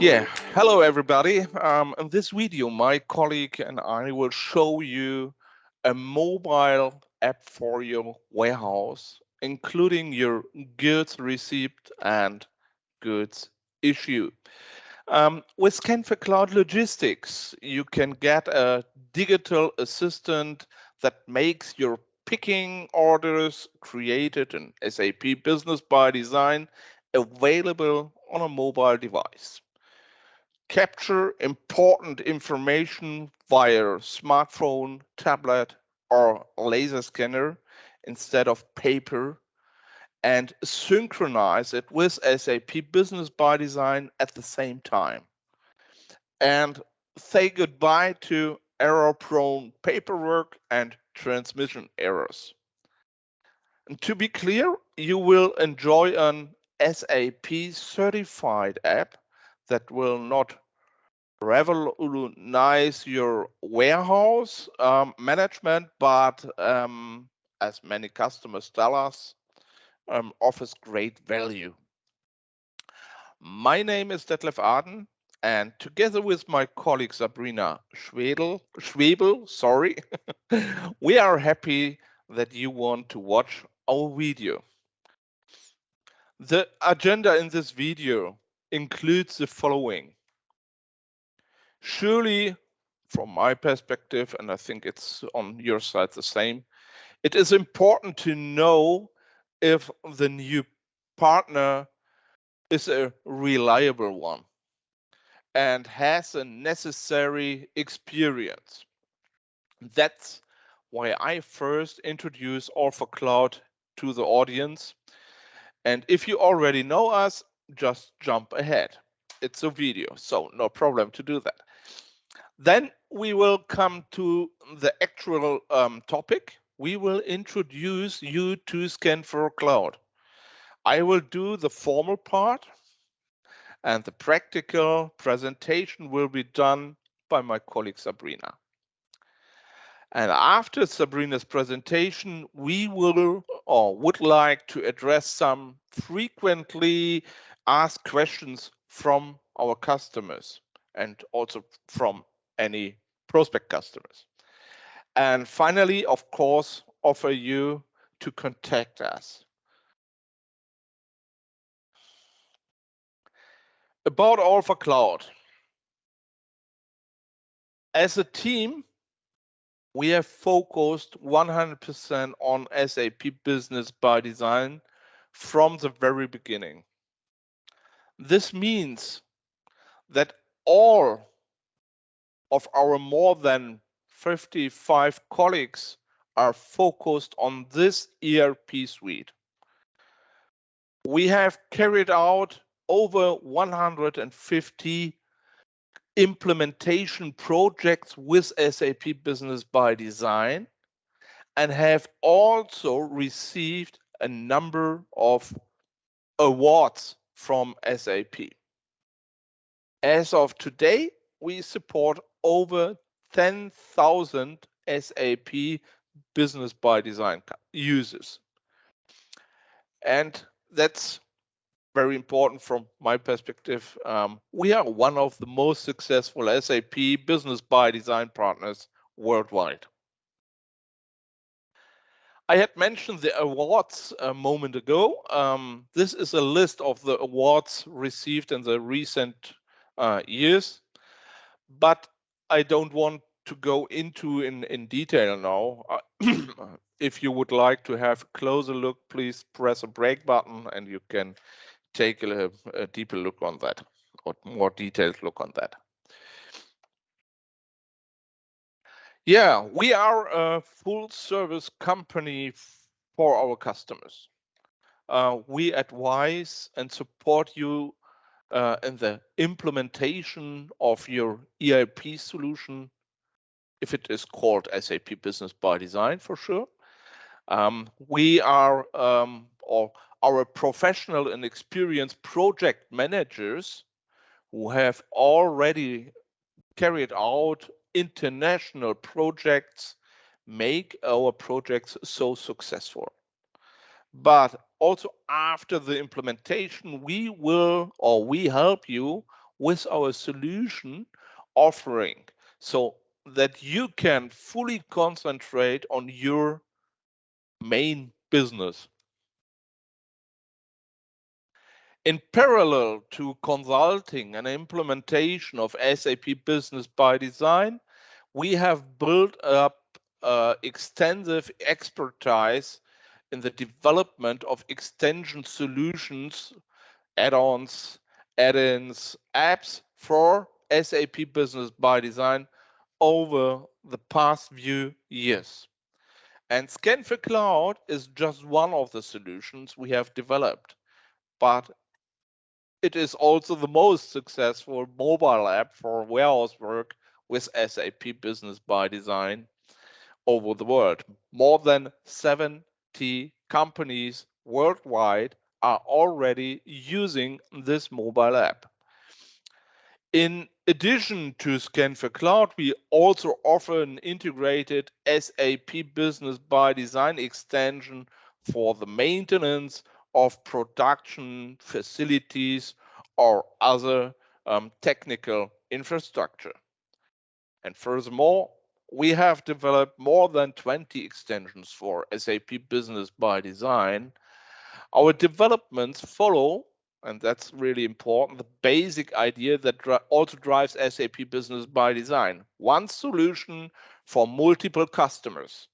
Yeah, hello everybody. In this video, my colleague and I will show you a mobile app for your warehouse, including your goods receipt and goods issue. With scan4cloud Logistics, you can get a digital assistant that makes your picking orders created in SAP Business ByDesign available on a mobile device. Capture important information via smartphone, tablet, or laser scanner instead of paper, and synchronize it with SAP Business ByDesign at the same time. And say goodbye to error-prone paperwork and transmission errors. And to be clear, you will enjoy an SAP certified app that will not revolutionize your warehouse management, but as many customers tell us, offers great value. My name is Detlef Aden, and together with my colleague Sabrina Schwebel, sorry, we are happy that you want to watch our video. The agenda in this video includes the following. Surely, from my perspective, and I think it's on your side the same, it is important to know if the new partner is a reliable one and has a necessary experience. That's why I first introduced all4cloud to the audience. And if you already know us, just jump ahead. It's a video, so no problem to do that. Then we will come to the actual topic. We will introduce you to scan4cloud. I will do the formal part, and the practical presentation will be done by my colleague Sabrina. And after Sabrina's presentation, we will or would like to address some frequently asked questions from our customers and also from any prospect customers. And finally, of course, offer you to contact us. About all4cloud. As a team, we have focused 100% on SAP Business ByDesign from the very beginning. This means that all of our more than 55 colleagues are focused on this ERP suite. We have carried out over 150 implementation projects with SAP Business ByDesign and have also received a number of awards from SAP. As of today, we support over 10,000 SAP Business ByDesign users. And that's very important from my perspective. We are one of the most successful SAP Business ByDesign partners worldwide. I had mentioned the awards a moment ago. This is a list of the awards received in the recent years, but I don't want to go into in detail now. If you would like to have a closer look, please press a break button and you can take a deeper look on that, or more detailed look on that. Yeah, we are a full service company for our customers. We advise and support you in the implementation of your ERP solution, if it is called SAP Business ByDesign for sure. We are or our professional and experienced project managers who have already carried out international projects make our projects so successful. But also after the implementation, we help you with our solution offering so that you can fully concentrate on your main business. In parallel to consulting and implementation of SAP Business ByDesign, we have built up extensive expertise in the development of extension solutions, add-ons, add-ins, apps for SAP Business ByDesign over the past few years. And scan4cloud is just one of the solutions we have developed, but it is also the most successful mobile app for warehouse work with SAP Business ByDesign over the world. More than 70 companies worldwide are already using this mobile app. In addition to scan4cloud, we also offer an integrated SAP Business ByDesign extension for the maintenance of production facilities or other technical infrastructure. And furthermore, we have developed more than 20 extensions for SAP Business ByDesign. Our developments follow, and that's really important, the basic idea that also drives SAP Business ByDesign. One solution for multiple customers.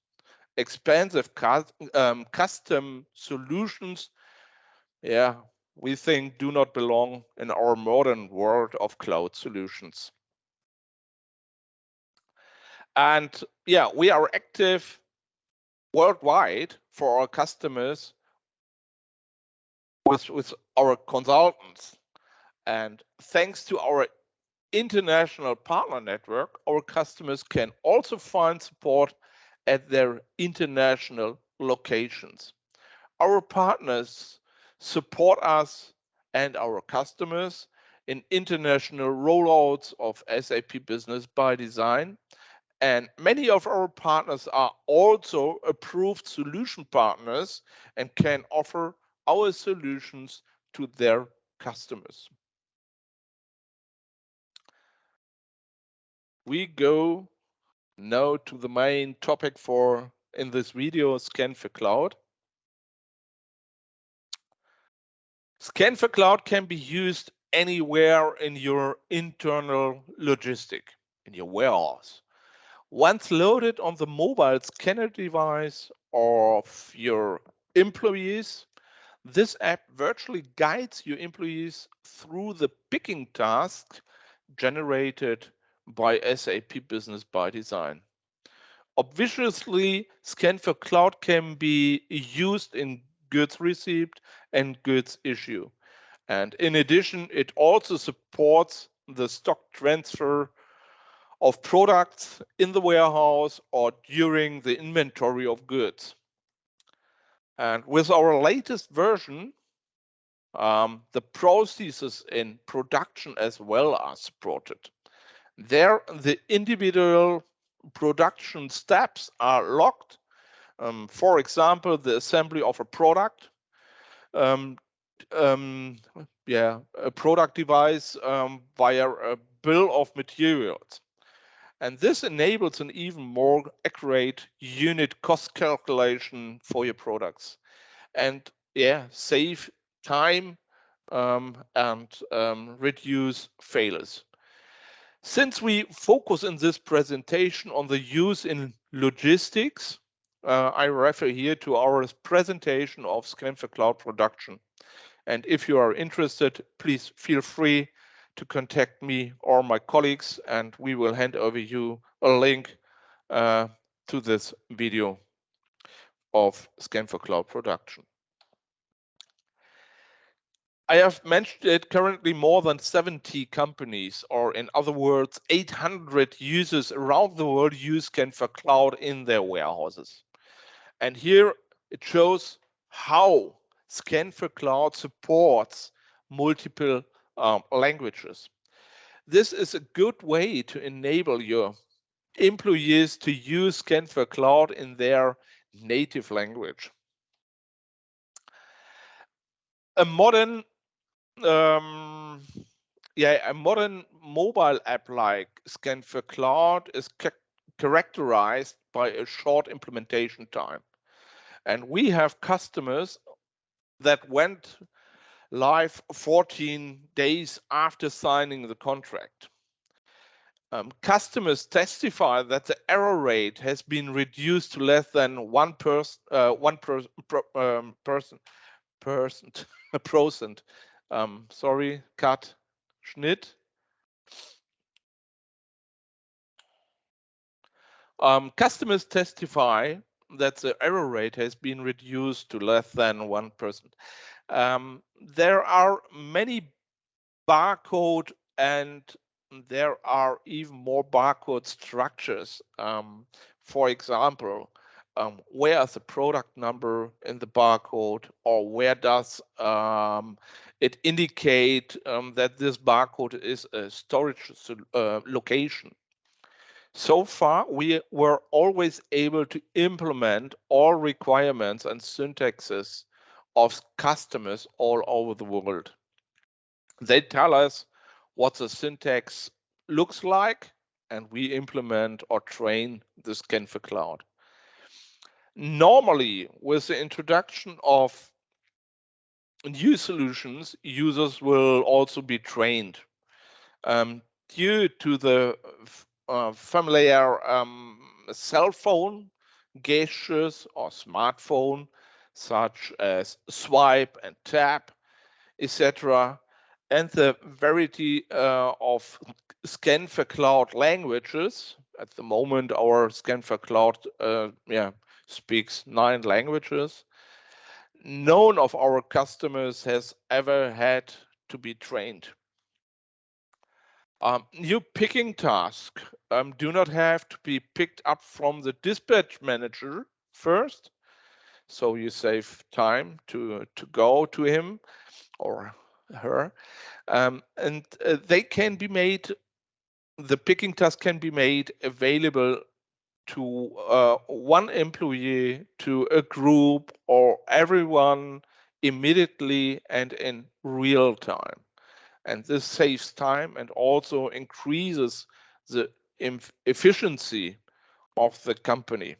Expensive custom solutions, we think do not belong in our modern world of cloud solutions. And we are active worldwide for our customers with our consultants. And thanks to our international partner network, our customers can also find support at their international locations. Our partners support us and our customers in international rollouts of SAP Business ByDesign. And many of our partners are also approved solution partners and can offer our solutions to their customers. We go now to the main topic in this video, scan4cloud. Scan4cloud can be used anywhere in your internal logistic, in your warehouse. Once loaded on the mobile scanner device of your employees, this app virtually guides your employees through the picking task generated by SAP Business ByDesign. Obviously, scan4cloud can be used in goods received and goods issue. And in addition, it also supports the stock transfer of products in the warehouse or during the inventory of goods. And with our latest version, the processes in production as well are supported. There, the individual production steps are logged. For example, the assembly of a product, a product device via a bill of materials. And this enables an even more accurate unit cost calculation for your products. And save time and reduce failures. Since we focus in this presentation on the use in logistics, I refer here to our presentation of scan4cloud production. And if you are interested, please feel free to contact me or my colleagues, and we will hand over you a link to this video of scan4cloud production. I have mentioned it, currently more than 70 companies, or in other words, 800 users around the world use scan4cloud in their warehouses. And here it shows how scan4cloud supports multiple languages. This is a good way to enable your employees to use scan4cloud in their native language. A modern a modern mobile app like scan4cloud is characterized by a short implementation time. And we have customers that went live 14 days after signing the contract. Customers testify that the error rate has been reduced to less than 1%. Sorry, cut, Schnitt. Customers testify that the error rate has been reduced to less than 1%. There are many barcode and there are even more barcode structures. For example, where is the product number in the barcode, or where does it indicate that this barcode is a storage location? So far, we were always able to implement all requirements and syntaxes of customers all over the world. They tell us what the syntax looks like, and we implement or train the scan4cloud. Normally, with the introduction of new solutions, users will also be trained. Due to the familiar cell phone gestures or smartphone, such as swipe and tap, etc., and the variety of scan4cloud languages. At the moment, our scan4cloud speaks 9 languages. None of our customers has ever had to be trained. New picking tasks do not have to be picked up from the dispatch manager first, so you save time to go to him or her, and they can be made. The picking task can be made available to one employee, to a group, or everyone immediately and in real time. And this saves time and also increases the efficiency of the company.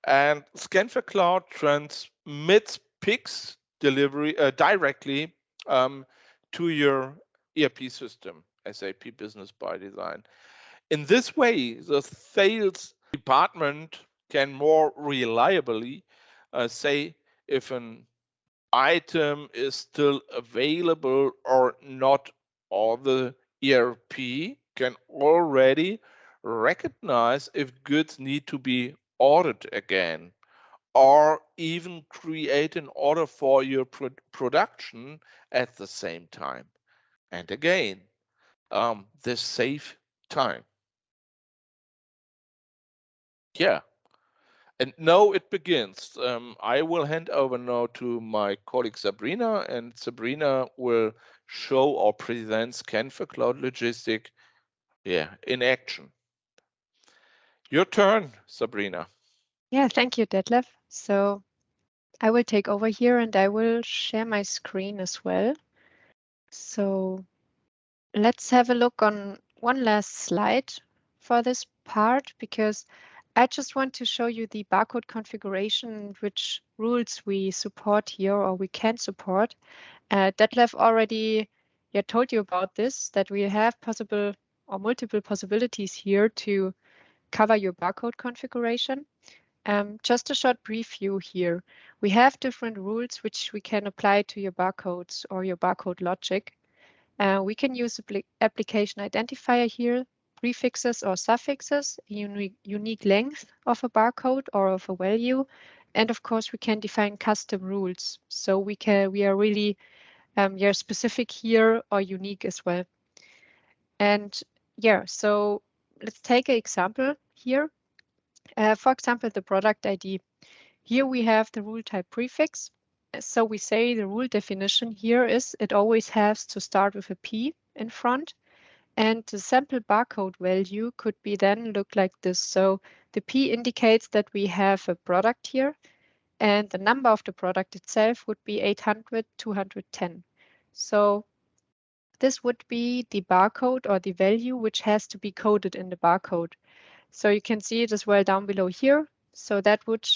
And scan4cloud transmits picks directly to your ERP system, SAP Business ByDesign. In this way, the sales department can more reliably say if an item is still available or not, or the ERP can already recognize if goods need to be ordered again, or even create an order for your production at the same time. And again, this save time. Yeah. And now it begins. I will hand over now to my colleague Sabrina, and Sabrina will show or present scan4cloud Logistic in action. Your turn, Sabrina. Yeah, thank you, Detlef. So I will take over here and I will share my screen as well. So let's have a look on one last slide for this part, because I just want to show you the barcode configuration, which rules we support here or we can support. Detlef already told you about this, that we have possible or multiple possibilities here to cover your barcode configuration. Just a short preview here. We have different rules which we can apply to your barcodes or your barcode logic. We can use application identifier here, prefixes or suffixes, unique length of a barcode or of a value, and of course we can define custom rules. So we are really specific here or unique as well. And so let's take an example here. For example, the product ID. Here we have the rule type prefix. So we say the rule definition here is it always has to start with a P in front. And the sample barcode value could be then look like this. So the P indicates that we have a product here, and the number of the product itself would be 800, 210. So this would be the barcode or the value which has to be coded in the barcode. So you can see it as well down below here. So that would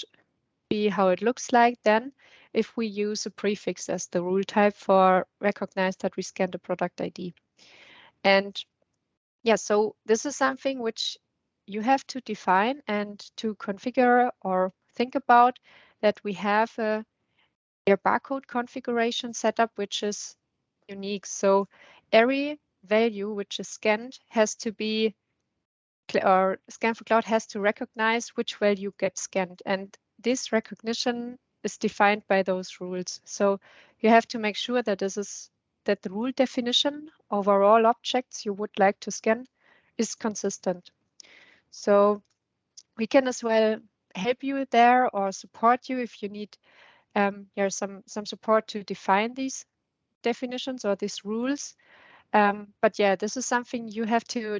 be how it looks like then if we use a prefix as the rule type for recognize that we scanned a product ID. And yeah, so this is something which you have to define and to configure or think about, that we have a barcode configuration setup which is unique. So every value which is scanned has to be, or scan4cloud has to recognize which value gets scanned. And this recognition is defined by those rules. So you have to make sure that that the rule definition over all objects you would like to scan is consistent. So we can as well help you there or support you if you need some support to define these definitions or these rules. But yeah, this is something you have to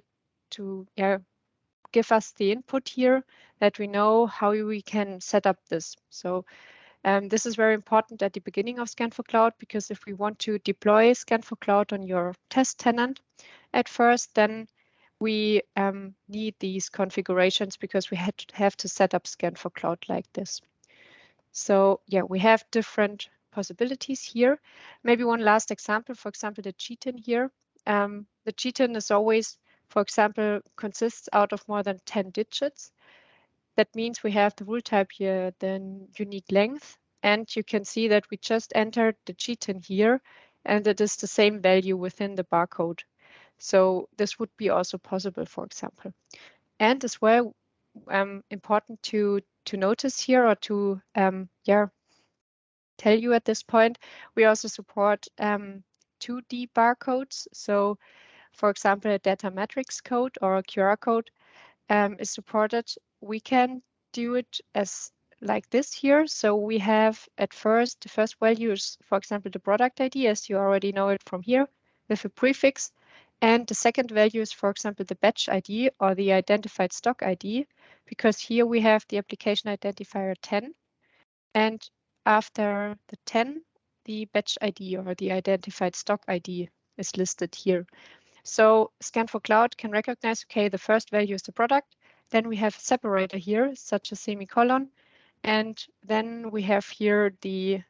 give us the input here, that we know how we can set up this. So this is very important at the beginning of scan4cloud, because if we want to deploy scan4cloud on your test tenant at first, then we need these configurations, because we have to set up scan4cloud like this. So yeah, we have different possibilities here. Maybe one last example, for example, the GTIN here. The GTIN is always, for example, consists out of more than 10 digits. That means we have the rule type here, the unique length, and you can see that we just entered the GTIN here, and it is the same value within the barcode. So this would be also possible, for example. And as well, important to notice here, or to tell you at this point, we also support 2D barcodes. So for example, a data matrix code or a QR code is supported. We can do it as like this here. So we have at first, the first value is, for example, the product ID, as you already know it from here, with a prefix. And the second value is, for example, the batch ID or the identified stock ID, because here we have the application identifier 10. And after the 10, the batch ID or the identified stock ID is listed here. So scan4cloud can recognize, okay, the first value is the product. Then we have a separator here, such as semicolon. And then we have here the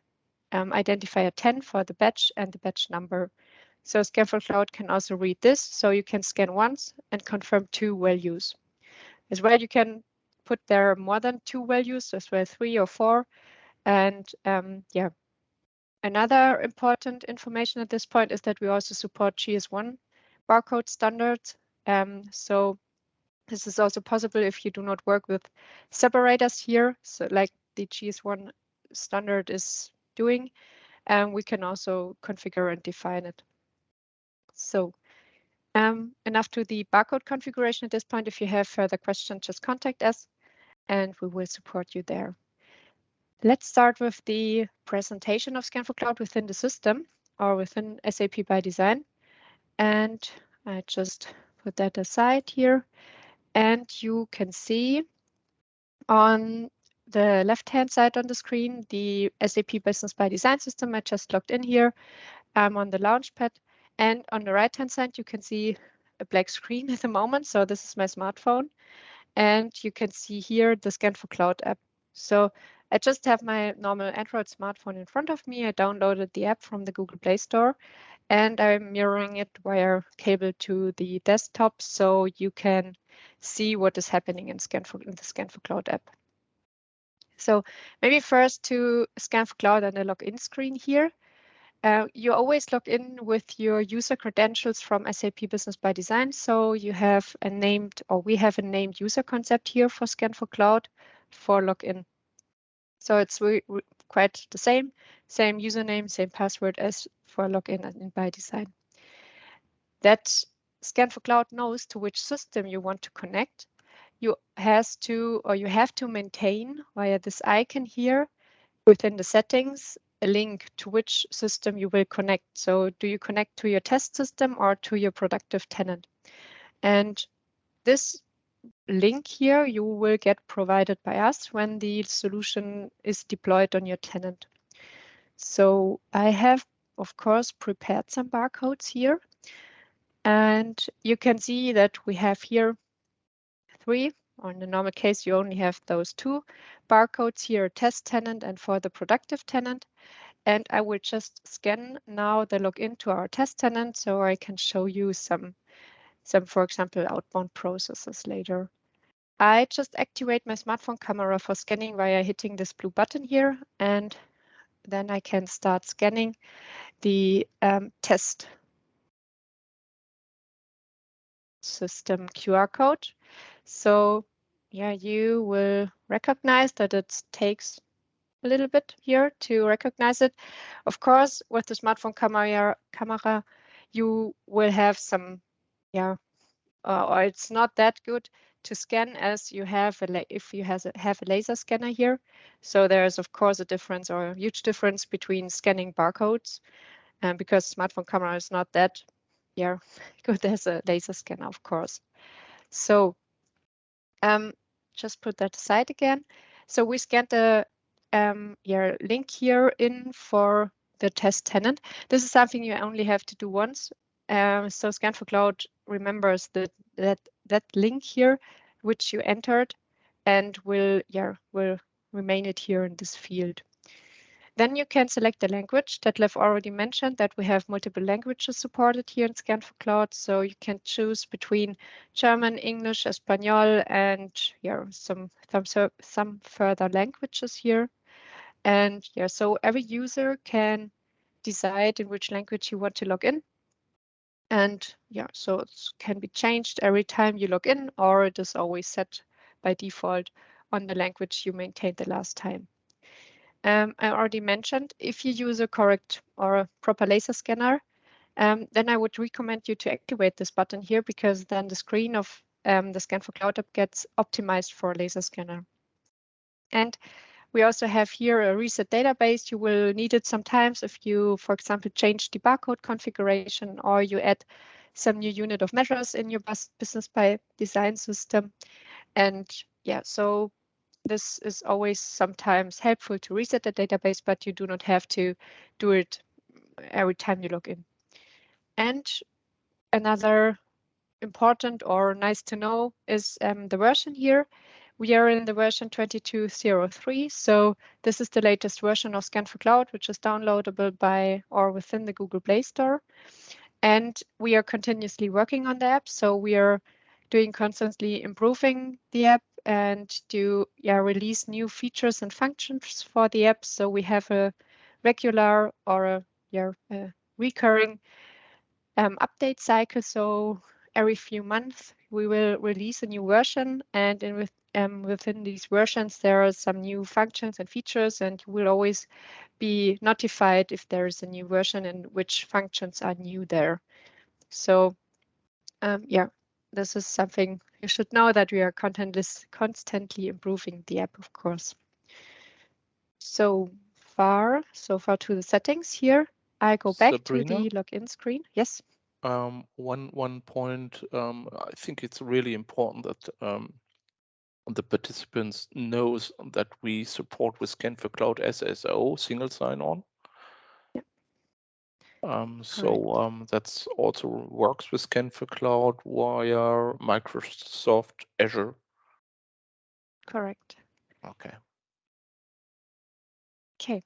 identifier 10 for the batch and the batch number. So scan4cloud can also read this. So you can scan once and confirm 2 values. As well, you can put there more than 2 values, as well 3 or 4. And yeah, another important information at this point is that we also support GS1 barcode standards. So this is also possible if you do not work with separators here, so like the GS1 standard is doing, we can also configure and define it. So enough to the barcode configuration at this point. If you have further questions, just contact us and we will support you there. Let's start with the presentation of scan4cloud within the system or within SAP ByDesign. And I just put that aside here. And you can see on the left-hand side on the screen, the SAP Business ByDesign system. I just logged in here. I'm on the Launchpad. And on the right-hand side, you can see a black screen at the moment. So this is my smartphone. And you can see here the scan4cloud app. So I just have my normal Android smartphone in front of me. I downloaded the app from the Google Play Store, and I'm mirroring it via cable to the desktop, so you can see what is happening in the scan4cloud app. So maybe first to scan4cloud and the login screen here. You always log in with your user credentials from SAP Business ByDesign. So you have a named, or we have a named user concept here for scan4cloud for login. So it's quite the same username, same password as for login in ByDesign. That scan4cloud knows to which system you want to connect. You have to maintain via this icon here within the settings a link to which system you will connect. So do you connect to your test system or to your productive tenant? And this link here you will get provided by us when the solution is deployed on your tenant. So I have, of course, prepared some barcodes here. And you can see that we have here 3, or in the normal case, you only have those 2 barcodes here, test tenant and for the productive tenant. And I will just scan now the login to our test tenant so I can show you some, for example, outbound processes later. I just activate my smartphone camera for scanning via hitting this blue button here, and then I can start scanning the test system QR code. So yeah, you will recognize that it takes a little bit here to recognize it. Of course, with the smartphone camera, you will have some, yeah, or it's not that good to scan as you have if you have a laser scanner here. So there's of course a difference, or a huge difference between scanning barcodes, and because smartphone camera is not that, yeah, good as a laser scanner, of course. So just put that aside again. So we scanned the link here in for the test tenant. This is something you only have to do once. So scan4cloud remembers that link here, which you entered, and will remain it here in this field. Then you can select the language that Lev already mentioned, that we have multiple languages supported here in scan4cloud. So you can choose between German, English, Espanol, and some further languages here. And so every user can decide in which language you want to log in. And so it can be changed every time you log in, or it is always set by default on the language you maintained the last time. I already mentioned, if you use a correct or a proper laser scanner, then I would recommend you to activate this button here, because then the screen of the scan4cloud app gets optimized for a laser scanner. And we also have here a reset database. You will need it sometimes if you, for example, change the barcode configuration, or you add some new unit of measures in your Business ByDesign system. And so this is always sometimes helpful to reset the database, but you do not have to do it every time you log in. And another important or nice to know is the version here. We are in the version 22.03, so this is the latest version of scan4cloud, which is downloadable by or within the Google Play Store. And we are continuously working on the app, so we are doing constantly improving the app and to release new features and functions for the app. So we have a regular or a recurring update cycle. So every few months we will release a new version, and within these versions there are some new functions and features, and you will always be notified if there is a new version and which functions are new there. So this is something you should know, that we are constantly improving the app, of course. So far to the settings here. I go back Sabrina? to the login screen. Yes. One point, I think it's really important that the participants knows that we support with scan4cloud SSO, single sign-on. That's also works with scan4cloud via Microsoft Azure. Correct. Okay. Okay.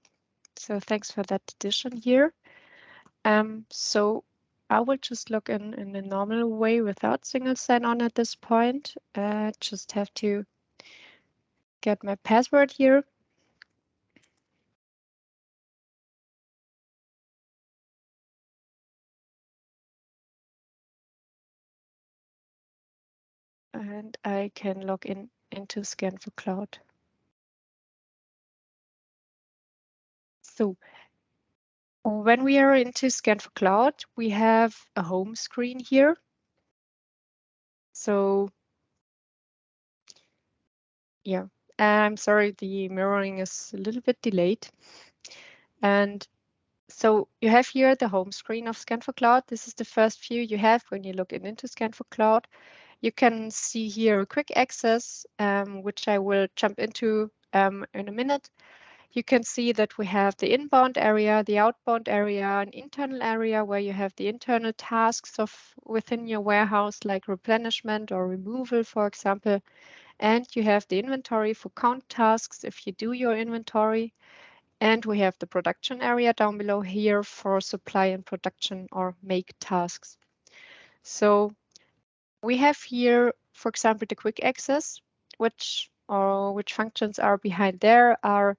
So thanks for that addition here. So I will just log in a normal way without single sign-on at this point. Just have to get my password here. And I can log in into scan4cloud. So when we are into scan4cloud, we have a home screen here. So I'm sorry, the mirroring is a little bit delayed. And so you have here the home screen of scan4cloud. This is the first view you have when you log in into scan4cloud. You can see here quick access, which I will jump into in a minute. you can see that we have the inbound area, the outbound area, an internal area where you have the internal tasks of within your warehouse, like replenishment or removal, for example. And you have the inventory for count tasks if you do your inventory. And we have the production area down below here for supply and production or make tasks. So we have here, for example, the quick access, which functions are behind there are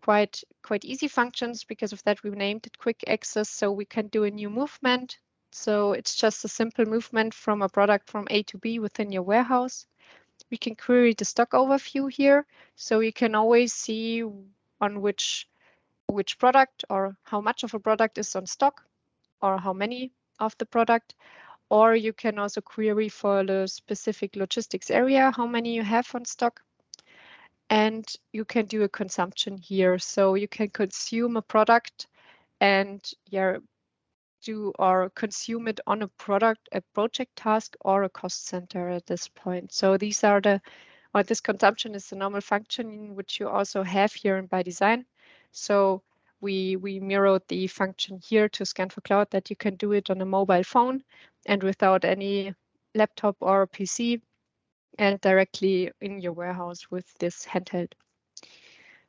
quite easy functions. Because of that, we named it quick access, so we can do a new movement. So it's just a simple movement from a product from A to B within your warehouse. We can query the stock overview here, so you can always see on which product or how much of a product is on stock or how many of the product. Or you can also query for the specific logistics area how many you have on stock. And you can do a consumption here. So you can consume a product and do or consume it on a project task or a cost center at this point. So these are this consumption is the normal function which you also have here in ByDesign. So we mirrored the function here to scan4cloud that you can do it on a mobile phone and without any laptop or PC and directly in your warehouse with this handheld.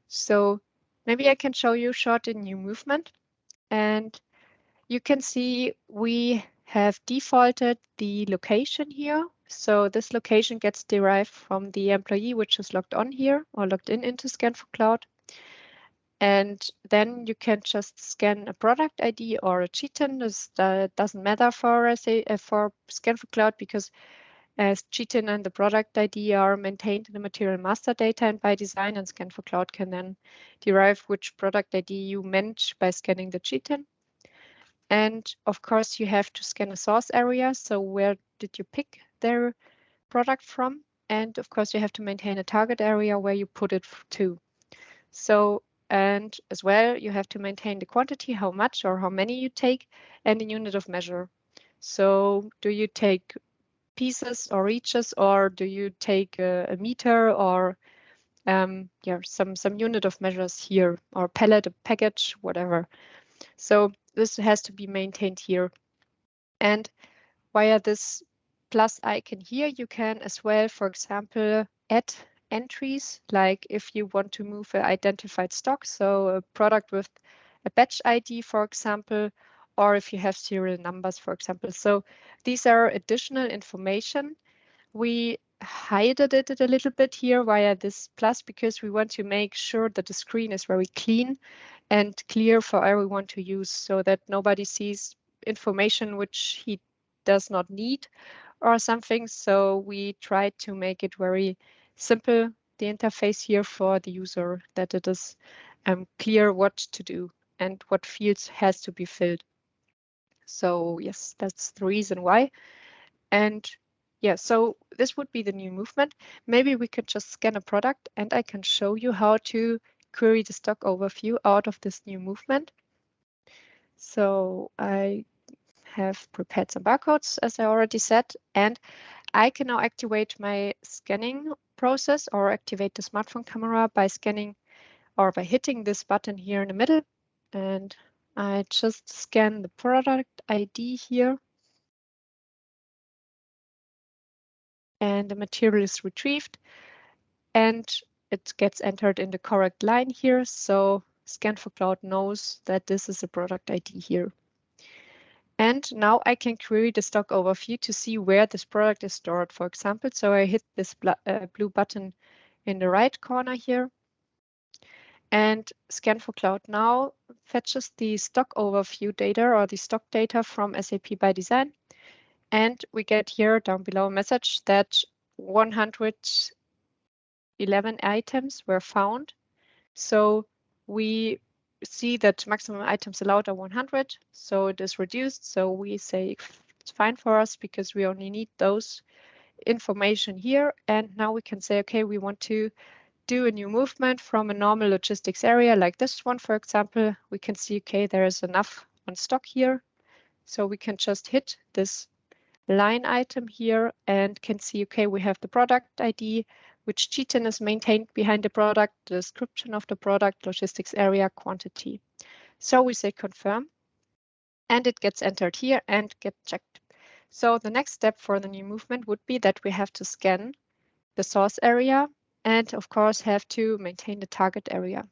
So maybe I can show you short a new movement. And you can see we have defaulted the location here. So this location gets derived from the employee, which is logged on here or logged in into scan4cloud. And then you can just scan a product ID or a GTIN. This doesn't matter for scan4cloud because as GTIN and the product ID are maintained in the material master data and ByDesign, and scan4cloud can then derive which product ID you meant by scanning the GTIN. And of course, you have to scan a source area. So where did you pick their product from? And of course, you have to maintain a target area where you put it to. So, and as well, you have to maintain the quantity, how much or how many you take, and the unit of measure. So do you take pieces or inches, or do you take a meter or some unit of measures here, or pallet, a package, whatever. So this has to be maintained here. And via this plus icon here, you can as well, for example, add entries, like if you want to move an identified stock, so a product with a batch ID, for example, or if you have serial numbers, for example. So these are additional information. We hided it a little bit here via this plus because we want to make sure that the screen is very clean and clear for everyone to use so that nobody sees information which he does not need or something. So we try to make it very simple, the interface here for the user, that it is clear what to do and what fields has to be filled. So yes, that's the reason why. And yeah, so this would be the new movement. Maybe we could just scan a product and I can show you how to query the stock overview out of this new movement. So I have prepared some barcodes, as I already said, and I can now activate my scanning process or activate the smartphone camera by scanning or by hitting this button here in the middle. And I just scan the product ID here. And the material is retrieved and it gets entered in the correct line here. So scan4cloud knows that this is a product ID here. And now I can query the stock overview to see where this product is stored, for example. So I hit this blue button in the right corner here. And scan4cloud now fetches the stock overview data or the stock data from SAP ByDesign. And we get here down below a message that 111 items were found. So we see that maximum items allowed are 100, so it is reduced. So we say it's fine for us because we only need those information here. And now we can say, okay, we want to do a new movement from a normal logistics area like this one, for example. We can see, okay, there is enough on stock here. So we can just hit this line item here and can see, okay, we have the product ID, which GTIN is maintained behind the product, the description of the product, logistics area, quantity. So we say confirm, and it gets entered here and get checked. So the next step for the new movement would be that we have to scan the source area and of course have to maintain the target area.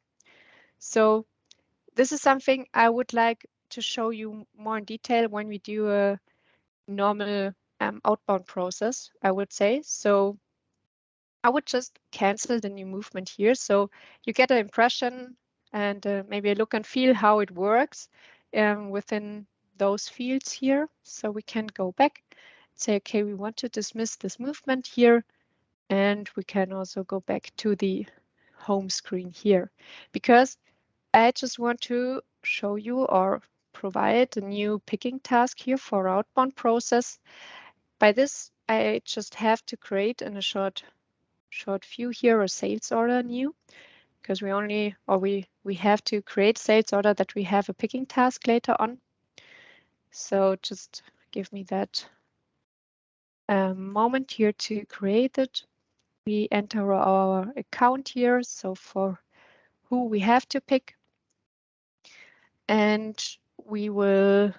So this is something I would like to show you more in detail when we do a normal outbound process, I would say. So I would just cancel the new movement here. So you get an impression and maybe a look and feel how it works within those fields here. So we can go back, say, okay, we want to dismiss this movement here. And we can also go back to the home screen here, because I just want to show you or provide a new picking task here for our outbound process. By this, I just have to create in a short view here a sales order new, because we have to create sales order that we have a picking task later on. So just give me that moment here to create it. We enter our account here, so for who we have to pick, and we will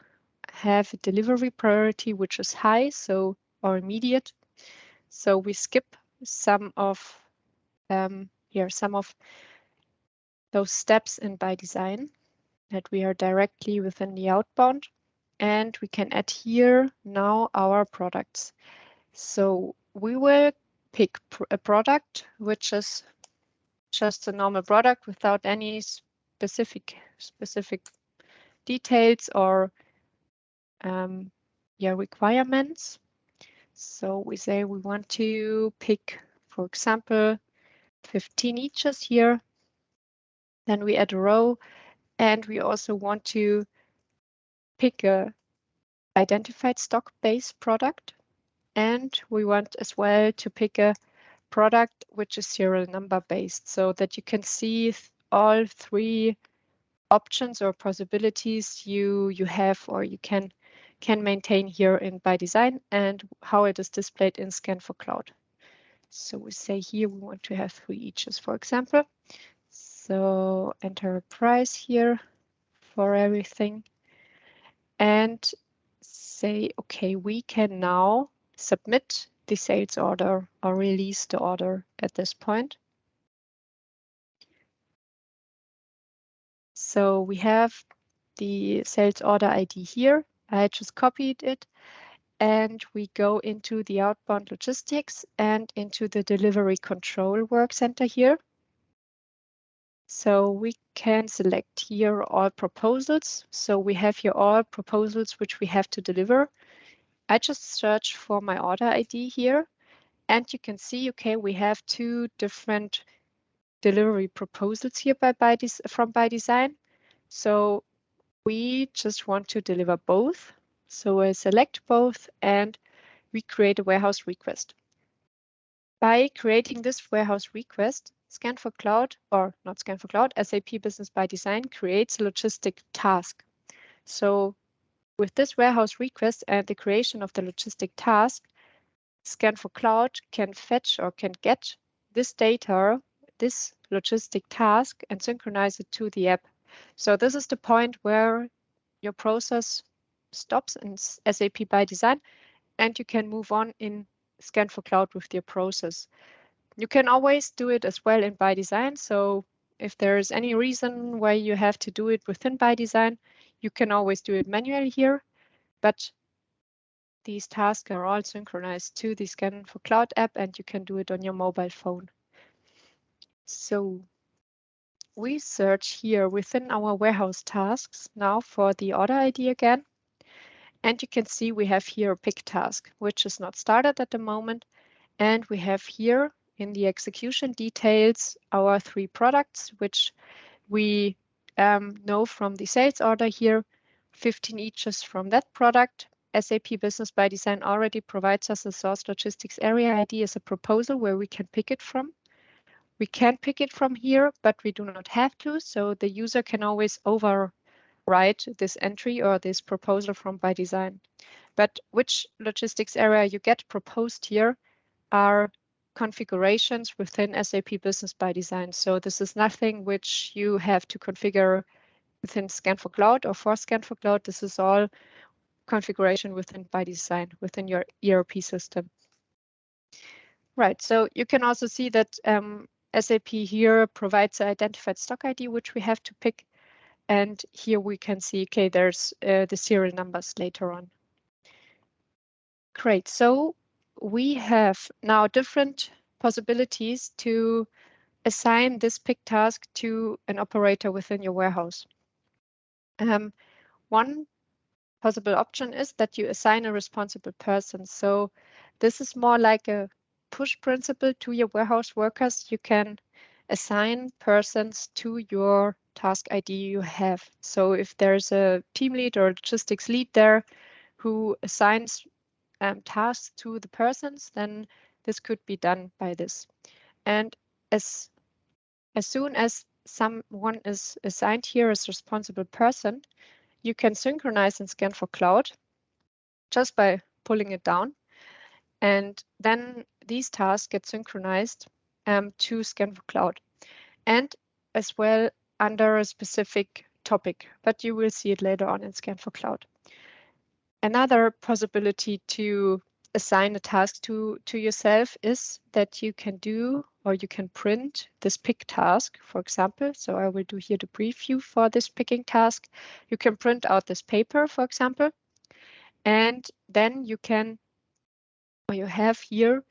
have a delivery priority which is high, so or immediate. So we skip some of some of those steps in ByDesign that we are directly within the outbound, and we can add here now our products. So we will pick a product which is just a normal product without any specific details or requirements. So we say we want to pick, for example, 15 eaches here. Then we add a row, and we also want to pick a identified stock-based product. And we want as well to pick a product which is serial number based, so that you can see all three options or possibilities you have or you can maintain here in ByDesign and how it is displayed in scan4cloud. So we say here we want to have 3 eaches, for example. So enter a price here for everything and say, okay, we can now submit the sales order or release the order at this point. So we have the sales order ID here. I just copied it, and we go into the outbound logistics and into the delivery control work center here. So we can select here all proposals. So we have here all proposals which we have to deliver. I just search for my order ID here, and you can see, okay, we have 2 different delivery proposals here from ByDesign. So we just want to deliver both. So I select both and we create a warehouse request. By creating this warehouse request, scan4cloud, or not scan4cloud, SAP Business ByDesign creates a logistic task. So with this warehouse request and the creation of the logistic task, scan4cloud can fetch or can get this data, this logistic task, and synchronize it to the app. So this is the point where your process stops in SAP ByDesign, and you can move on in scan4cloud with your process. You can always do it as well in ByDesign. So if there's any reason why you have to do it within ByDesign, you can always do it manually here. But these tasks are all synchronized to the scan4cloud app, and you can do it on your mobile phone. So we search here within our warehouse tasks now for the order ID again. And you can see we have here a pick task, which is not started at the moment. And we have here in the execution details our 3 products, which we know from the sales order here, 15 eaches from that product. SAP Business ByDesign already provides us a source logistics area ID as a proposal where we can pick it from. We can pick it from here, but we do not have to. So the user can always overwrite this entry or this proposal from ByDesign. But which logistics area you get proposed here are configurations within SAP Business ByDesign. So this is nothing which you have to configure within scan4cloud or for scan4cloud. This is all configuration within ByDesign, within your ERP system. Right, so you can also see that SAP here provides an identified stock ID, which we have to pick. And here we can see, okay, there's the serial numbers later on. Great, so we have now different possibilities to assign this pick task to an operator within your warehouse. One possible option is that you assign a responsible person. So this is more like a push principle to your warehouse workers. You can assign persons to your task ID you have. So if there's a team lead or logistics lead there who assigns tasks to the persons, then this could be done by this. And as soon as someone is assigned here as responsible person, you can synchronize in scan4cloud just by pulling it down. And then these tasks get synchronized to scan4cloud, and as well under a specific topic, but you will see it later on in scan4cloud. Another possibility to assign a task to yourself is that you can do, or you can print this pick task, for example. So I will do here the preview for this picking task. You can print out this paper, for example, and then you can, or you have here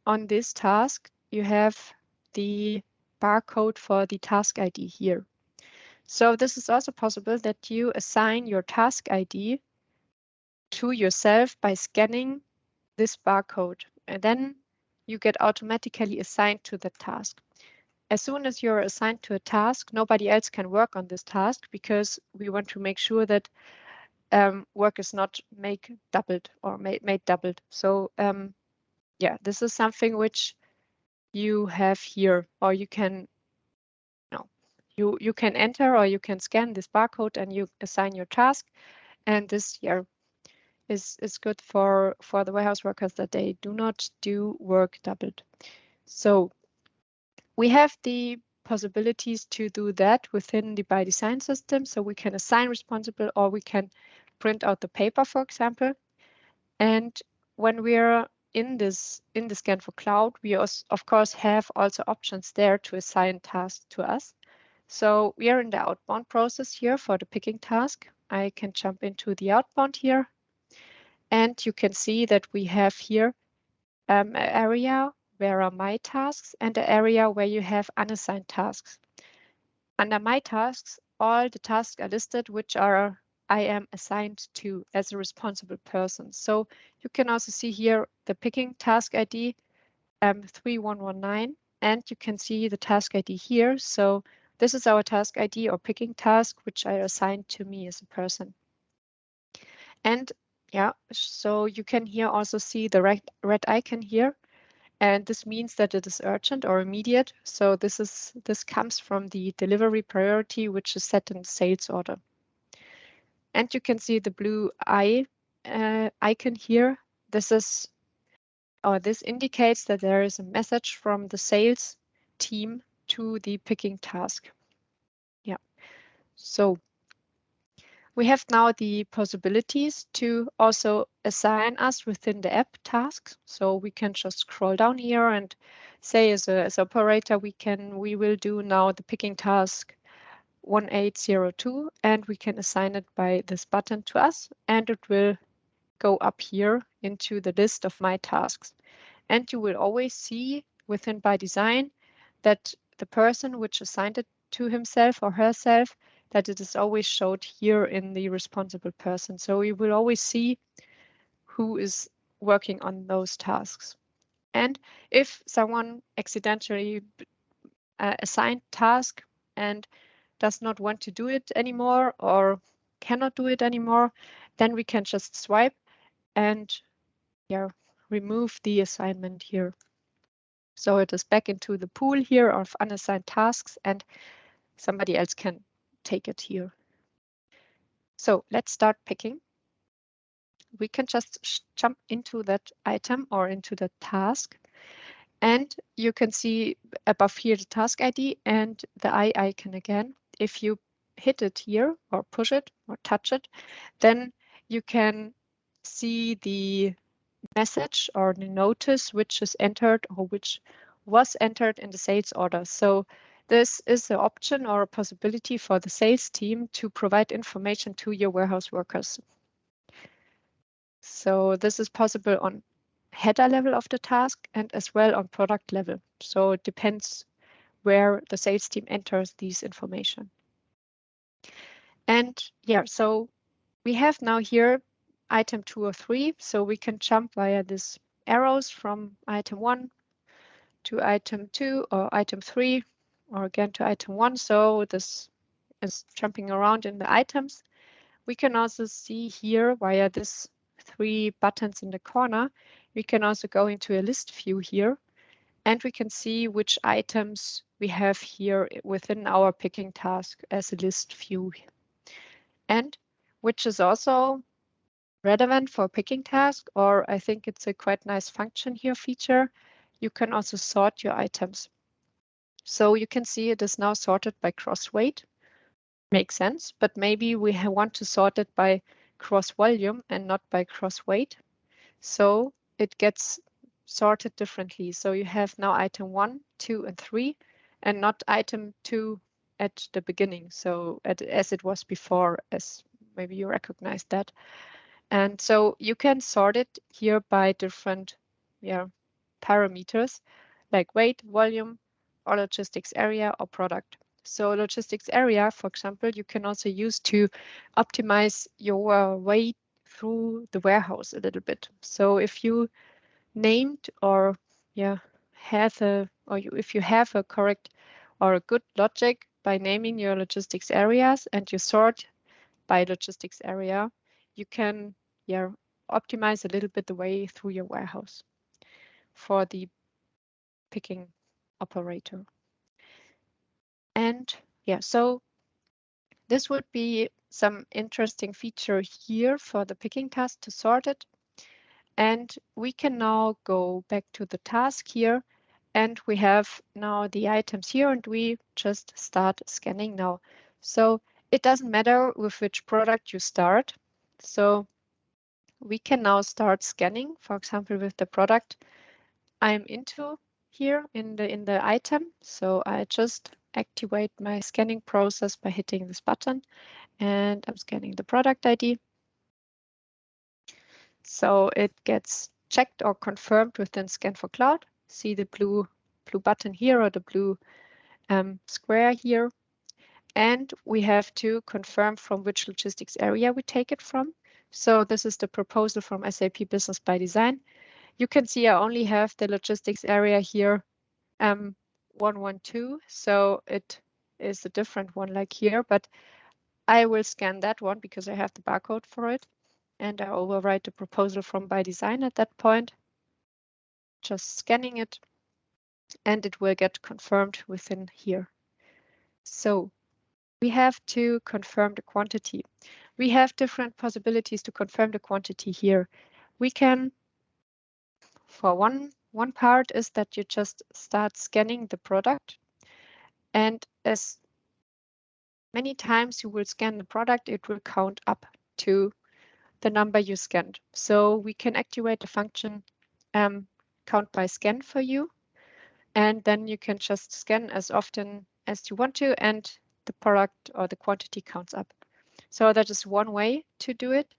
on this task, you have the barcode for the task ID here. So this is also possible that you assign your task ID to yourself by scanning this barcode, and then you get automatically assigned to the task. As soon as you're assigned to a task, nobody else can work on this task because we want to make sure that work is not made doubled. So yeah, this is something which you have here, or you can you can enter, or you can scan this barcode and you assign your task. And this here is good for the warehouse workers, that they do not do work doubled. So we have the possibilities to do that within the ByDesign system. So we can assign responsible, or we can print out the paper, for example. And when we're in the scan4cloud, we also, of course, have also options there to assign tasks to us. So we are in the outbound process here for the picking task. I can jump into the outbound here, and you can see that we have here an area where are my tasks and an area where you have unassigned tasks. Under my tasks, all the tasks are listed which are I am assigned to as a responsible person. So you can also see here the picking task ID 3119, and you can see the task ID here. So this is our task ID or picking task, which I assigned to me as a person. And yeah, so you can here also see the red icon here. And this means that it is urgent or immediate. So this comes from the delivery priority, which is set in the sales order. And you can see the blue eye icon here. This indicates that there is a message from the sales team to the picking task. Yeah. So we have now the possibilities to also assign us within the app tasks. So we can just scroll down here and say as an operator, we will do now the picking task 1802, and we can assign it by this button to us, and it will go up here into the list of my tasks. And you will always see within ByDesign that the person which assigned it to himself or herself, that it is always showed here in the responsible person. So you will always see who is working on those tasks. And if someone accidentally assigned task and does not want to do it anymore or cannot do it anymore, then we can just swipe and remove the assignment here. So it is back into the pool here of unassigned tasks, and somebody else can take it here. So let's start picking. We can just jump into that item or into the task. And you can see above here the task ID and the eye icon again. If you hit it here or push it or touch it, then you can see the message or the notice which is entered or which was entered in the sales order. So this is an option or a possibility for the sales team to provide information to your warehouse workers. So this is possible on header level of the task and as well on product level. So it depends where the sales team enters these information. And yeah, so we have now here item 2 or 3. So we can jump via this arrows from item 1 to item 2 or item 3 or again to item 1. So this is jumping around in the items. We can also see here via this 3 buttons in the corner, we can also go into a list view here and we can see which items we have here within our picking task as a list view. And which is also relevant for picking task, or I think it's a quite nice function here feature. You can also sort your items. So you can see it is now sorted by cross weight. Makes sense, but maybe we want to sort it by cross volume and not by cross weight. So it gets sorted differently. So you have now item 1, 2, and 3, and not item 2 at the beginning. So as it was before, as maybe you recognize that. And so you can sort it here by different parameters like weight, volume, or logistics area or product. So logistics area, for example, you can also use to optimize your way through the warehouse a little bit. So if you named or have a if you have a correct or a good logic by naming your logistics areas and you sort by logistics area, you can optimize a little bit the way through your warehouse for the picking operator. And so this would be some interesting feature here for the picking task to sort it. And we can now go back to the task here and we have now the items here and we just start scanning now. So it doesn't matter with which product you start. So we can now start scanning, for example, with the product I'm into here in the item. So I just activate my scanning process by hitting this button and I'm scanning the product ID. So it gets checked or confirmed within scan4cloud. See the blue button here or the blue square here. And we have to confirm from which logistics area we take it from. So this is the proposal from SAP Business ByDesign. You can see I only have the logistics area here 112. So it is a different one like here, but I will scan that one because I have the barcode for it. And I overwrite the proposal from ByDesign at that point. Just scanning it and it will get confirmed within here. So we have to confirm the quantity. We have different possibilities to confirm the quantity here. We can, for one part is that you just start scanning the product. And as many times you will scan the product, it will count up to the number you scanned. So we can activate the function count by scan for you. And then you can just scan as often as you want to and the product or the quantity counts up. So that is one way to do it.